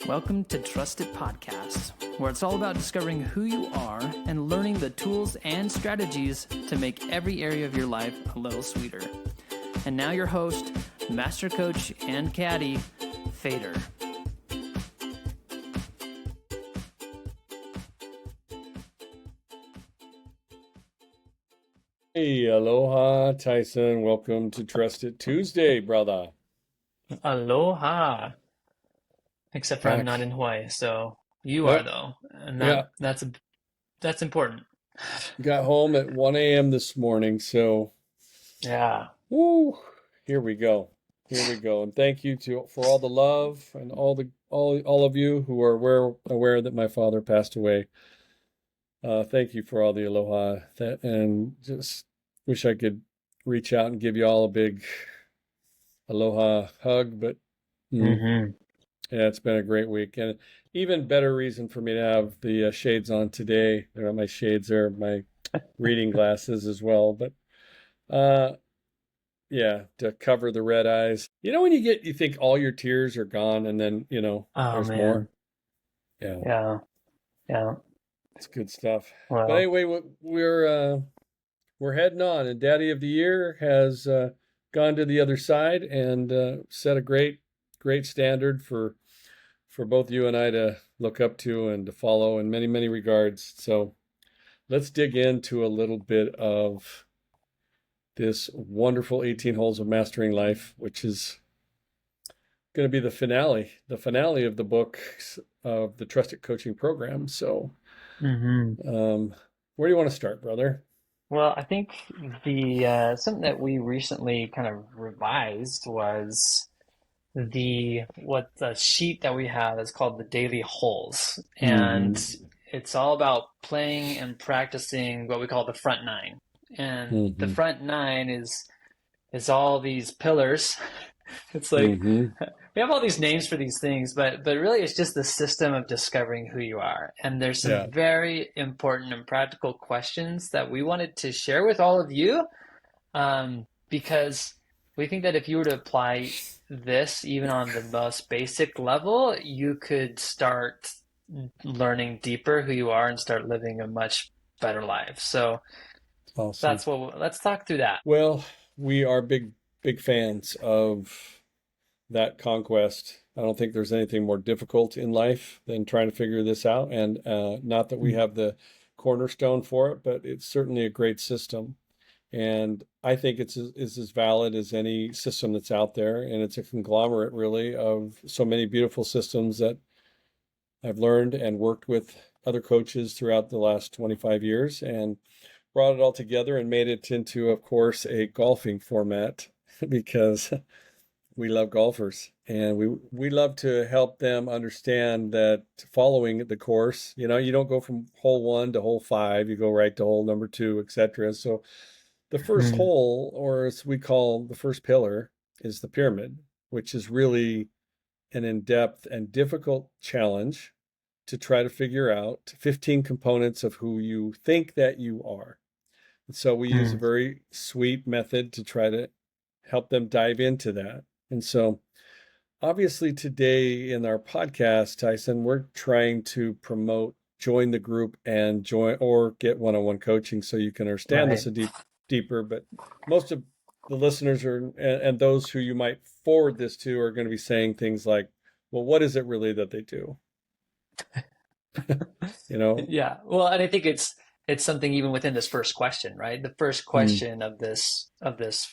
Welcome to Trusted Podcast, where it's all about discovering who you are and learning the tools and strategies to make every area of your life a little sweeter. And now your host, Master Coach and Caddy, Fader. Hey, aloha, Tyson. Welcome to Trusted Tuesday, brother. Aloha. Except for I'm not in Hawaii, so you are though, and that's important. Got home at 1 a.m. this morning, so Yeah. woo, here we go. And thank you for all the love and all of you who are aware that my father passed away. Thank you for all the aloha and just wish I could reach out and give you all a big aloha hug, but yeah, it's been a great week, and even better reason for me to have the shades on today. They're not my shades, they're my reading glasses as well. But yeah, to cover the red eyes. You know when you think all your tears are gone, and then there's more. Yeah. It's good stuff. Well, But anyway, we're heading on, and Daddy of the Year has gone to the other side and set a great standard for both you and I to look up to and to follow in many, many regards. So let's dig into a little bit of this wonderful 18 holes of mastering life, which is going to be the finale of the book of the Trusted Coaching Program. So where do you want to start, brother? Well, I think the something that we recently kind of revised was the sheet that we have is called the daily holes, and it's all about playing and practicing what we call the front nine. And the front nine is all these pillars. It's like we have all these names for these things, but really it's just the system of discovering who you are. And there's some very important and practical questions that we wanted to share with all of you, because we think that if you were to apply this even on the most basic level, you could start learning deeper who you are and start living a much better life. So awesome. Let's talk through that. Well, we are big fans of that conquest. I don't think there's anything more difficult in life than trying to figure this out. And not that we have the cornerstone for it, but it's certainly a great system. And I think it's as valid as any system that's out there. And it's a conglomerate, really, of so many beautiful systems that I've learned and worked with other coaches throughout the last 25 years and brought it all together and made it into, of course, a golfing format because we love golfers and we love to help them understand that following the course, you don't go from hole 1 to hole 5, you go right to hole number 2, etc. So the first hole, or as we call the first pillar, is the pyramid, which is really an in-depth and difficult challenge to try to figure out 15 components of who you think that you are. And so we use a very sweet method to try to help them dive into that. And so obviously today in our podcast, Tyson, we're trying to promote join the group and join or get one-on-one coaching so you can understand this deeper. But most of the listeners and those who you might forward this to are going to be saying things like, well, what is it really that they do? Yeah. Well, and I think it's something even within this first question, right? The first question of this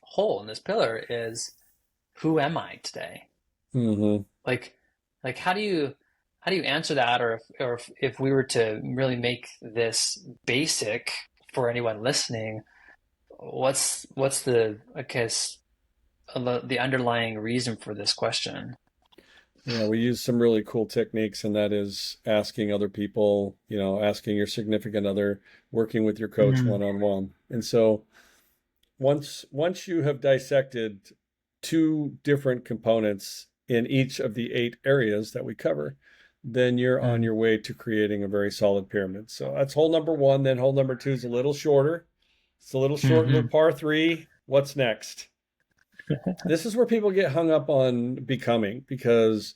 hole in this pillar is, who am I today? Like how do you answer that, or if we were to really make this basic for anyone listening, what's the underlying reason for this question? Yeah, we use some really cool techniques, and that is asking other people, asking your significant other, working with your coach one-on-one. And so once you have dissected 2 different components in each of the 8 areas that we cover, then you're on your way to creating a very solid pyramid. So that's hole number 1. Then hole number 2 is a little shorter. It's a little short, little par 3. What's next? This is where people get hung up on becoming, because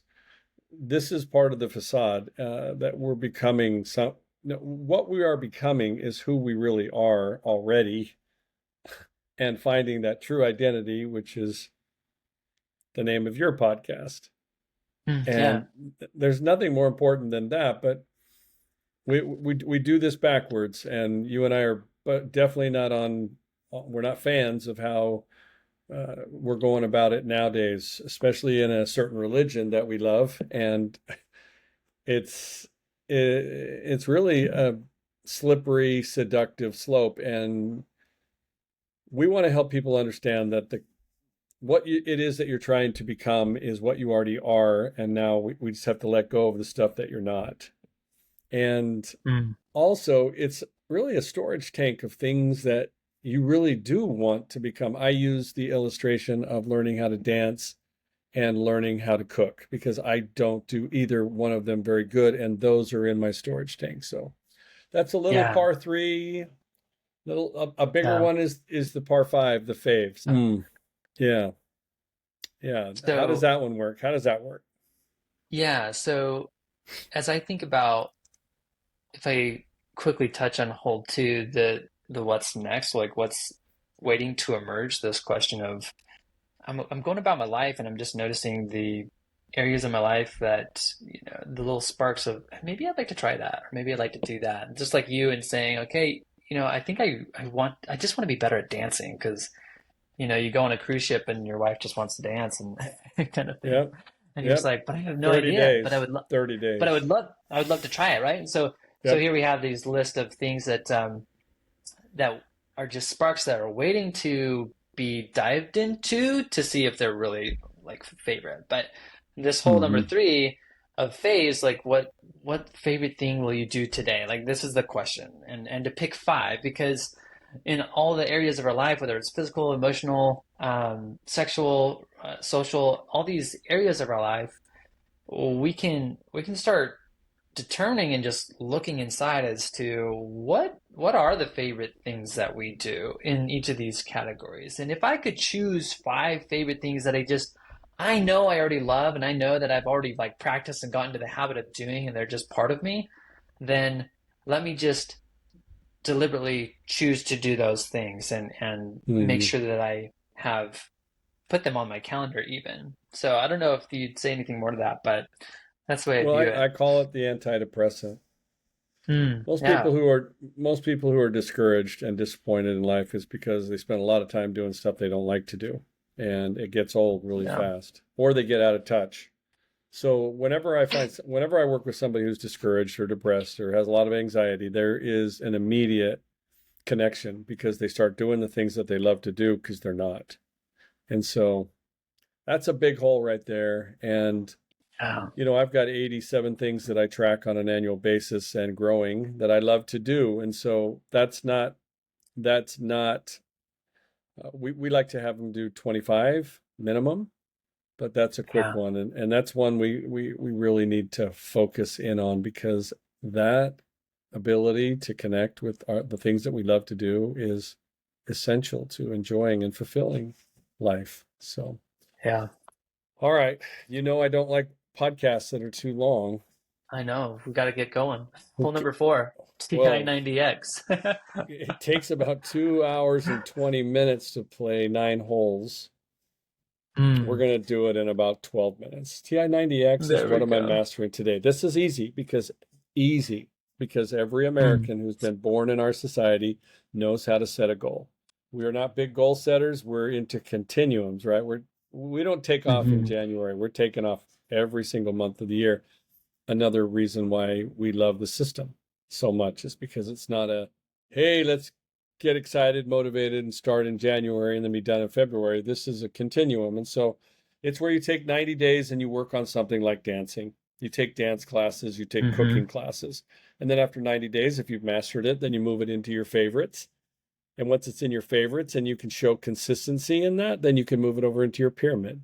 this is part of the facade that we're becoming some. No, what we are becoming is who we really are already, and finding that true identity, which is the name of your podcast. Yeah. And there's nothing more important than that. But we do this backwards, and you and I are but definitely not on. We're not fans of how we're going about it nowadays, especially in a certain religion that we love, and it's it's really a slippery, seductive slope, and we want to help people understand that it is that you're trying to become is what you already are, and now we just have to let go of the stuff that you're not. And Mm. also, it's really a storage tank of things that you really do want to become. I use the illustration of learning how to dance and learning how to cook because I don't do either one of them very good, and those are in my storage tank. So that's a little Yeah. par three. A bigger Yeah. one is the par five, the faves. Yeah, yeah. How does So, that one work? How does that work? yeah. So as I think about, if I quickly touch on hold two, the what's next, like what's waiting to emerge, this question of I'm going about my life and I'm just noticing the areas of my life that, the little sparks of maybe I'd like to try that, or maybe I'd like to do that. Just like you and saying, okay, I think I just want to be better at dancing because, you go on a cruise ship and your wife just wants to dance and kind of thing. Yep, And you're just yep. like, but I have no 30 idea, but I days. would love, 30 but days. I would love to try it, right? And so Yep. here we have these list of things that are just sparks that are waiting to be dived into to see if they're really like favorite. But this whole number Hmm. three of phase, like what favorite thing will you do today? Like this is the question, and to pick five because in all the areas of our life, whether it's physical, emotional, sexual, social, all these areas of our life, we can start determining and just looking inside as to what are the favorite things that we do in each of these categories. And if I could choose five favorite things that I know I already love and I know that I've already like practiced and gotten to the habit of doing and they're just part of me, then let me just deliberately choose to do those things and make Hmm. sure that I have put them on my calendar even. So I don't know if you'd say anything more to that, but that's the way I Well, view it. I call it the antidepressant. Yeah. Most people who are discouraged and disappointed in life is because they spend a lot of time doing stuff they don't like to do, and it gets old really Yeah. fast, or they get out of touch. So whenever I work with somebody who's discouraged or depressed or has a lot of anxiety, there is an immediate connection because they start doing the things that they love to do because they're not. And so that's a big hole right there. And Yeah. I've got 87 things that I track on an annual basis and growing that I love to do. And so that's not, we like to have them do 25 minimum, but that's a quick Yeah. one. And that's one we really need to focus in on because that ability to connect with the things that we love to do is essential to enjoying and fulfilling life. So, Yeah. all right. I don't like podcasts that are too long. I know. We got to get going. Hole Okay. number four, Well, TI-90X. it takes about 2 hours and 20 minutes to play 9 holes. We're Hmm. going to do it in about 12 minutes. TI-90X is There what we am I go. mastering today? This is easy because every Hmm. American who's been born in our society knows how to set a goal. We are not big goal setters. We're into continuums, right? We don't take off in Hmm. January. We're taking off every single month of the year. Another reason why we love the system so much is because it's not hey, let's get excited, motivated, and start in January and then be done in February. This is a continuum. And so it's where you take 90 days and you work on something like dancing. You take dance classes, you take cooking Hmm. classes. And then after 90 days, if you've mastered it, then you move it into your favorites. And once it's in your favorites and you can show consistency in that, then you can move it over into your pyramid.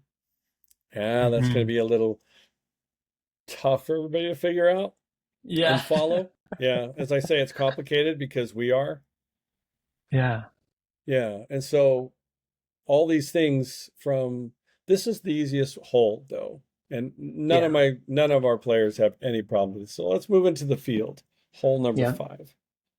Yeah, that's going to Hmm. be a little tough for everybody to figure out and Yeah. follow. Yeah, as I say, it's complicated because we are. Yeah. Yeah, and so all these things from this is the easiest hole though. And Yeah. none of our players have any problem with it. So let's move into the field. Hole number Yeah. 5.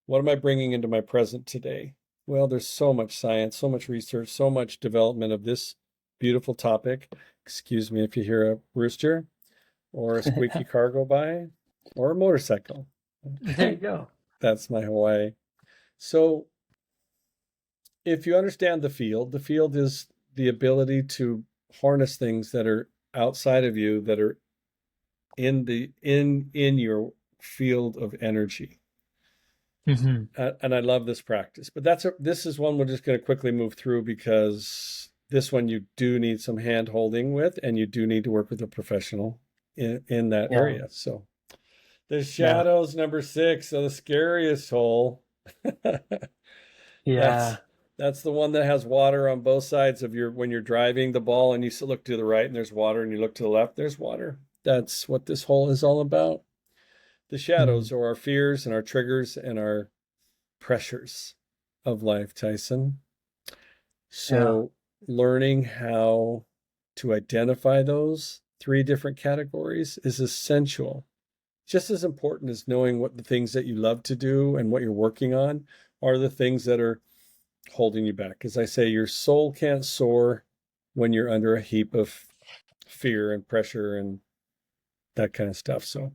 What am I bringing into my present today? Well, there's so much science, so much research, so much development of this beautiful topic. Excuse me if you hear a rooster or a squeaky car go by or a motorcycle. There you go. That's my Hawaii. So if you understand the field is the ability to harness things that are outside of you that are in your field of energy. Hmm. And I love this practice. But this is one we're just going to quickly move through because this one you do need some hand holding with, and you do need to work with a professional in that Yeah. area. So the Yeah. shadows, number 6, so the scariest hole. That's Yeah. that's the one that has water on both sides of your when you're driving the ball and you look to the right and there's water and you look to the left, there's water. That's what this hole is all about. The Mm. shadows are our fears and our triggers and our pressures of life, Tyson. Yeah. So learning how to identify those 3 different categories is essential. Just as important as knowing what the things that you love to do and what you're working on are the things that are holding you back. As I say, your soul can't soar when you're under a heap of fear and pressure and that kind of stuff. So,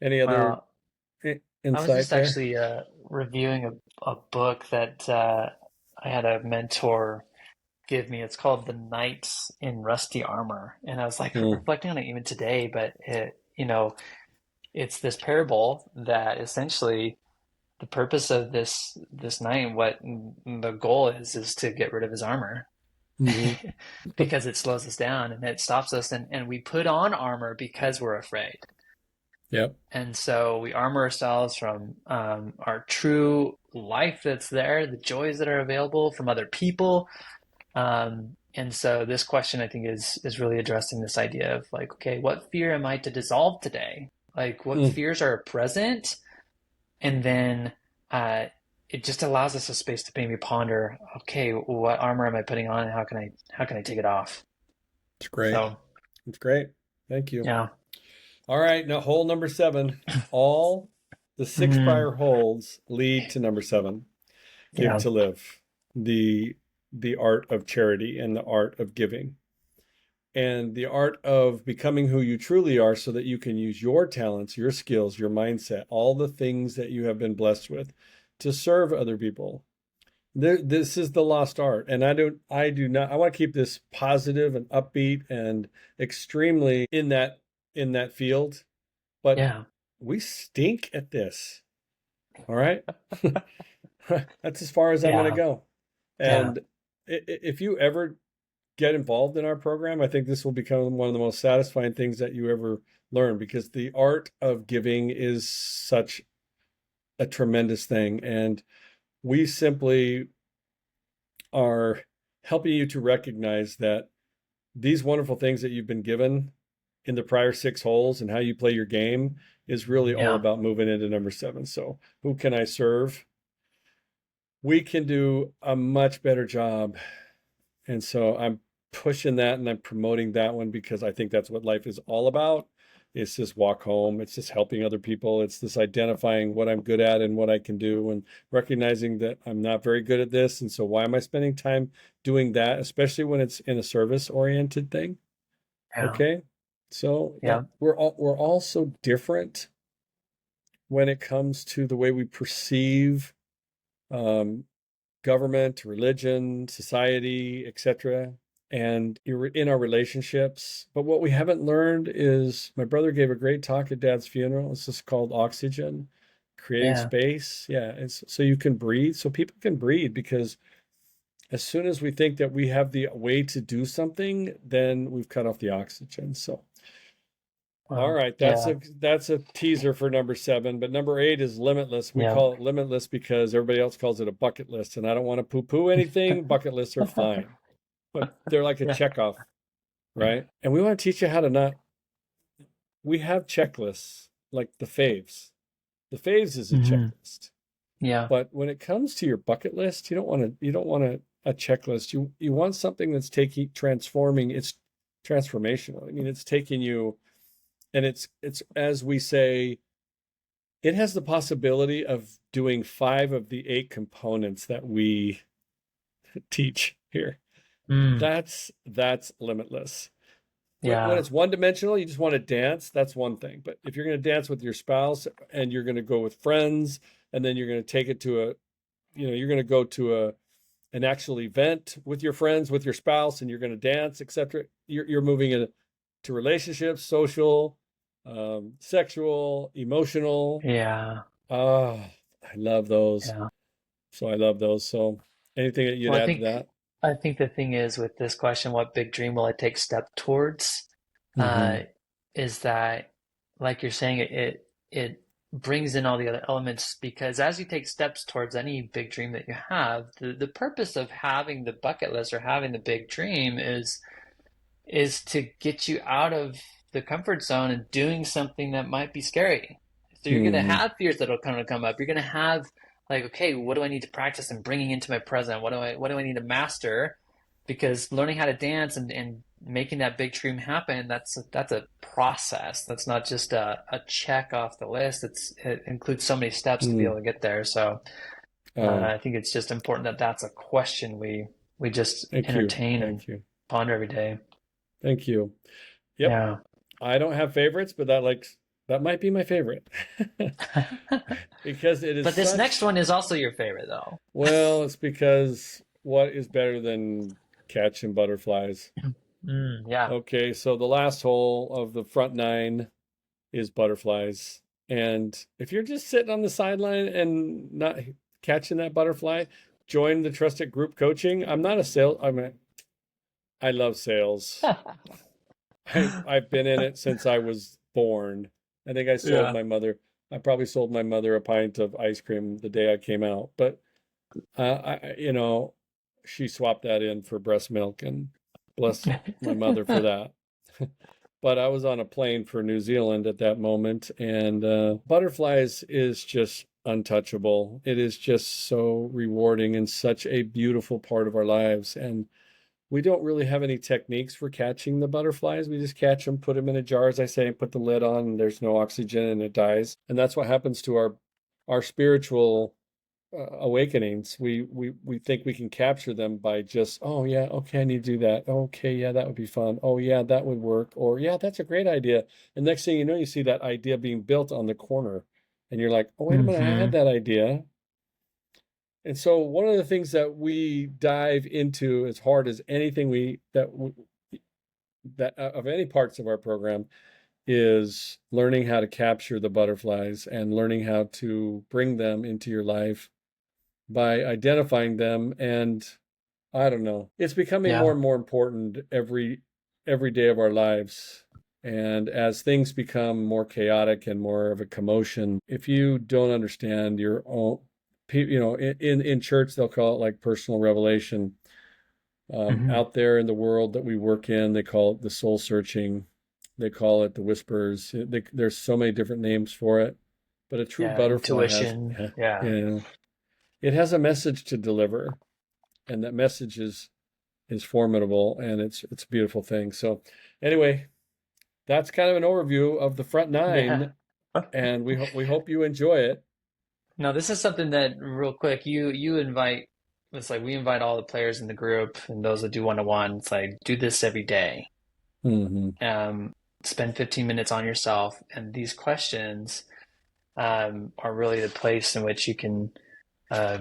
any other Well, I was insight just there? actually reviewing a book that I had a mentor give me. It's called The Knights in Rusty Armor. And I was like Hmm. reflecting on it even today, but it's this parable that essentially the purpose of this knight, what the goal is to get rid of his armor. Hmm. Because it slows us down and it stops us, and we put on armor because we're afraid. Yep. And so we armor ourselves from our true life that's there, the joys that are available from other people. And so this question, I think, is really addressing this idea of like, okay, what fear am I to dissolve today? Like, what Mm. fears are present? And then uh, it just allows us a space to maybe ponder, okay, what armor am I putting on, and how can I take it off? It's great. So It's great. Thank you. yeah. All right, now hole number 7. All the 6 Mm, prior holes lead to number 7. Give yeah. to live. The the art of charity and the art of giving. And the art of becoming who you truly are so that you can use your talents, your skills, your mindset, all the things that you have been blessed with to serve other people. This is the lost art. And I do not, I want to keep this positive and upbeat and extremely in that field, but Yeah. we stink at this. All right. That's as far as I'm going to Yeah. go. Yeah. And if you ever get involved in our program, I think this will become one of the most satisfying things that you ever learn because the art of giving is such a tremendous thing. And we simply are helping you to recognize that these wonderful things that you've been given in the prior 6 holes and how you play your game is really all Yeah. about moving into number 7. So, who can I serve? We can do a much better job. And so I'm pushing that and I'm promoting that one because I think that's what life is all about. It's just walk home. It's just helping other people. It's this identifying what I'm good at and what I can do and recognizing that I'm not very good at this. And so why am I spending time doing that, especially when it's in a service oriented thing? Yeah. Okay. So yeah, Yeah. we're all so different when it comes to the way we perceive um, government, religion, society, etc., and you're in our relationships. But what we haven't learned is my brother gave a great talk at Dad's funeral. It's just called Oxygen, creating Yeah. space. Yeah, it's so you can breathe, so people can breathe because as soon as we think that we have the way to do something, then we've cut off the oxygen. So all Wow. right, Yeah. that's a teaser for number 7, but number 8 is limitless. We Yeah. call it limitless because everybody else calls it a bucket list, and I don't want to poo-poo anything. Bucket lists are fine, but they're like a Yeah. checkoff, right? And we want to teach you how to not. We have checklists like the faves. The faves is a Hmm. checklist, Yeah. but when it comes to your bucket list, you don't want a checklist. You want something that's taking transforming. It's transformational. I mean, it's taking you, and it's as we say, it has the possibility of doing 5 of the 8 components that we teach here. Mm, That's limitless. When yeah. it's one dimensional, you just want to dance, that's one thing. But if you're going to dance with your spouse and you're going to go with friends, and then you're going to take it to a, you're going to go to an actual event with your friends, with your spouse, and you're going to dance, etc. You're moving into relationships, social, sexual, emotional. Yeah. Ah, I love those. Yeah. So I love those. So anything that you'd Well, add to that? I think the thing is with this question, what big dream will I take step towards? Uh, Hmm. is that, like you're saying, it brings in all the other elements because as you take steps towards any big dream that you have, the purpose of having the bucket list or having the big dream is to get you out of the comfort zone and doing something that might be scary. So you're going to Hmm. have fears that'll kind of come up. You're going to have like, okay, what do I need to practice and bringing into my present? What do I need to master? Because learning how to dance and making that big dream happen, that's a process. That's not just a check off the list. It includes so many steps to be able Mm. to get there. So I think it's just important that that's a question we just Thank you. entertain and Thank you. ponder every day. Thank you. Yep. Yeah. I don't have favorites, but that might be my favorite because it is But this next such, one is also your favorite, though. well, it's because what is better than catching butterflies? Yeah. Okay, so the last hole of the front 9 is butterflies. And if you're just sitting on the sideline and not catching that butterfly, join the trusted group coaching. I'm not a sales, I love sales. I've been in it since I was born. I think Yeah. I probably sold my mother a pint of ice cream the day I came out. But she swapped that in for breast milk, and bless my mother for that. But I was on a plane for New Zealand at that moment, and butterflies is just untouchable. It is just so rewarding and such a beautiful part of our lives. And we don't really have any techniques for catching the butterflies. We just catch them, put them in a jar, as I say, and put the lid on, and there's no oxygen and it dies. And that's what happens to our spiritual awakenings. We think we can capture them by just, oh yeah, okay, I need to do that. Okay, yeah, that would be fun. Oh yeah, that would work. Or yeah, that's a great idea. And next thing you know, you see that idea being built on the corner, and you're like, oh wait a minute, I had Hmm. that idea. And so one of the things that we dive into as hard as anything that of any parts of our program is learning how to capture the butterflies and learning how to bring them into your life by identifying them. And I don't know, it's becoming more Yeah. and more important every day of our lives. And as things become more chaotic and more of a commotion, if you don't understand your own, in church they'll call it like personal revelation. Hmm. Out there in the world that we work in, they call it the soul searching. They call it the whispers. There's so many different names for it, but a true Yeah. butterfly has, Intuition. yeah, Yeah. yeah, it has a message to deliver, and that message is formidable, and it's a beautiful thing. So anyway, that's kind of an overview of the front Yeah. 9, and we hope you enjoy it. No, this is something that real quick, you invite it's like we invite all the players in the group and those that do one-to-one. It's like do this every day. Hmm. Um, Spend 15 minutes on yourself, and these questions are really the place in which you can uh,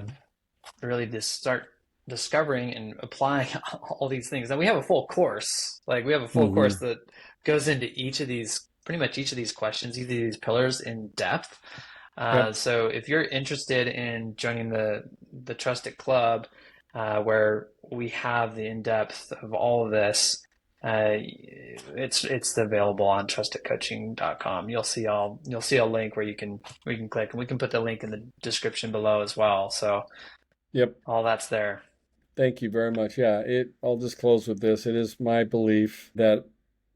really just start discovering and applying all these things. And we have a full course. Like we have a full course Hmm. that goes into each of these, pretty much each of these questions, each of these pillars in depth. Yep. So if you're interested in joining the Trusted Club, where we have the in depth of all of this, it's available on trustedcoaching.com. You'll see a link where you can click, and we can put the link in the description below as well. So Yep. all that's there. Thank you very much. Yeah, I'll just close with this. It is my belief that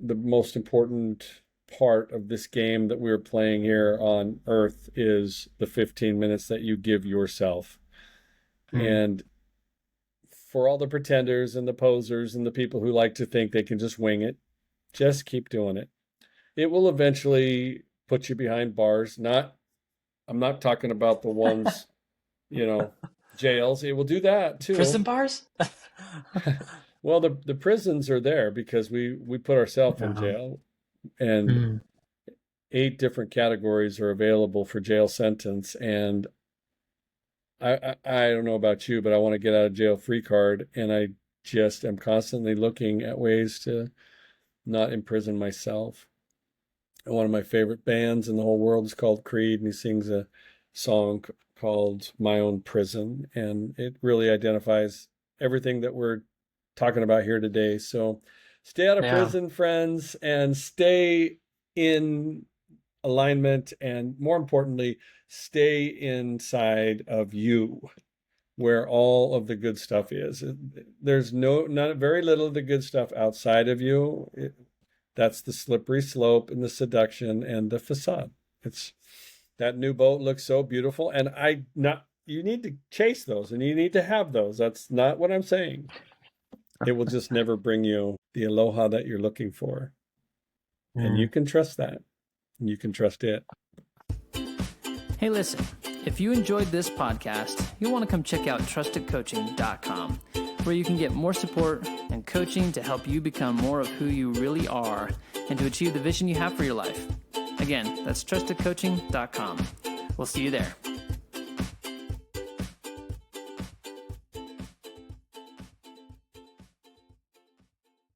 the most important part of this game that we're playing here on Earth is the 15 minutes that you give yourself. Hmm. And for all the pretenders and the posers and the people who like to think they can just wing it, Just keep doing it. It will eventually put you behind bars. I'm not talking about the ones, jails. It will do that Prison too. bars? Well, the prisons are there because we put ourselves in Um, jail, and mm, 8 different categories are available for jail sentence. And I don't know about you, but I want to get out of jail free card, and I just am constantly looking at ways to not imprison myself. And one of my favorite bands in the whole world is called Creed, and he sings a song called My Own Prison, and it really identifies everything that we're talking about here today. So stay out of yeah. prison, friends, and stay in alignment, and more importantly, stay inside of you where all of the good stuff is. There's not very little of the good stuff outside of you. That's the slippery slope and the seduction and the facade. It's that new boat looks so beautiful, and you need to chase those and you need to have those. That's not what I'm saying. It will just never bring you the aloha that you're looking for. And you Mm. can trust that. And you can trust it. Hey, listen, if you enjoyed this podcast, you'll want to come check out trustedcoaching.com, where you can get more support and coaching to help you become more of who you really are and to achieve the vision you have for your life. Again, that's trustedcoaching.com. We'll see you there.